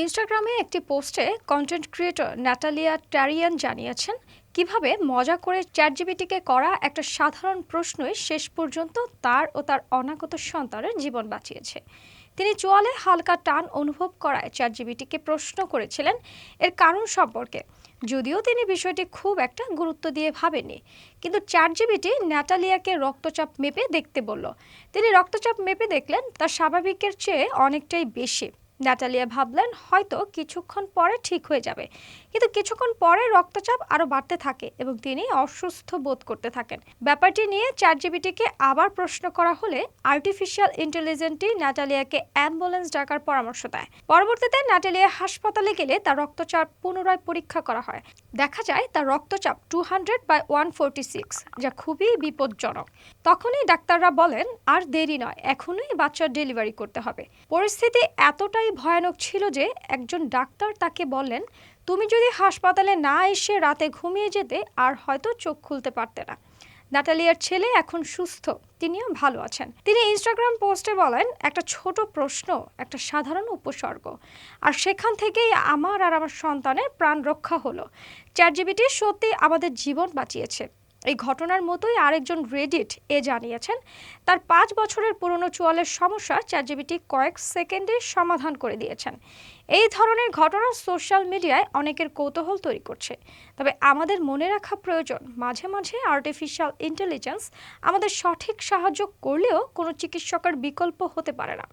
ইনস্টাগ্রামে একটি পোস্টে কন্টেন্ট ক্রিয়েটর ন্যাটালিয়া ট্যারিয়ান জানিয়েছেন কিভাবে মজা করে চ্যাটজিপিটিকে করা একটা সাধারণ প্রশ্নই শেষ পর্যন্ত তার ও তার অনাগত সন্তানের জীবন বাঁচিয়েছে। তিনি চোয়ালে হালকা টান অনুভব করায় চ্যাটজিপিটিকে প্রশ্ন করেছিলেন এর কারণ সম্পর্কে, যদিও তিনি বিষয়টি খুব একটা গুরুত্ব দিয়ে ভাবেননি। কিন্তু চ্যাটজিপিটি ন্যাটালিয়াকে রক্তচাপ মেপে দেখতে বলল। তিনি রক্তচাপ মেপে দেখলেন তার স্বাভাবিকের চেয়ে অনেকটাই বেশি। ন্যাটালিয়া ভাবলেন হয়তো কিছুক্ষণ পরে ঠিক হয়ে যাবে, কিন্তু কিছুক্ষণ পরে রক্তচাপ আরো বাড়তে থাকে এবং তিনি অসুস্থ বোধ করতে থাকেন। ব্যাপারটি নিয়ে চ্যাটজিপিটিকে আবার প্রশ্ন করা হলে আর্টিফিশিয়াল ইন্টেলিজেন্সটি ন্যাটালিয়াকে অ্যাম্বুলেন্স ডাকার পরামর্শ দেয়। পরবর্তীতে ন্যাটালিয়া হাসপাতালে গেলে তার রক্তচাপ পুনরায় পরীক্ষা করা হয়। দেখা যায় তার রক্তচাপ 200/146, যা খুবই বিপজ্জনক। তখনই ডাক্তাররা বলেন আর দেরি নয়, এখনই বাচ্চার ডেলিভারি করতে হবে। পরিস্থিতি এতটাই ভয়ানক ছিল যে একজন ডাক্তার তাকে বললেন, তুমি যদি হাসপাতালে না এসে রাতে ঘুমিয়ে যেতে আর হয়তো চোখ খুলতে পারতে না। নাটালিয়ার ছেলে এখন সুস্থ, তিনিও ভালো আছেন। তিনি ইনস্টাগ্রাম পোস্টে বলেন, একটা ছোট প্রশ্ন, একটা সাধারণ উপসর্গ, আর সেখান থেকেই আমার আর আমার সন্তানের প্রাণ রক্ষা হলো। চ্যাটজিপিটি সত্যি আমাদের জীবন বাঁচিয়েছে। এই ঘটনার মতোই আরেকজন রেডিট জানিয়েছেন তার 5 বছরের পুরনো চোয়ালের সমস্যা চ্যাটজিপিটি কয়েক সেকেন্ডে সমাধান করে দিয়েছেন। এই ধরনের ঘটনা সোশ্যাল মিডিয়ায় অনেকের কৌতূহল তৈরি করছে। তবে আমাদের মনে রাখা প্রয়োজন, মাঝে মাঝে আর্টিফিশিয়াল ইন্টেলিজেন্স আমাদের সঠিক সাহায্য করলেও কোনো চিকিৎসকের বিকল্প হতে পারে না।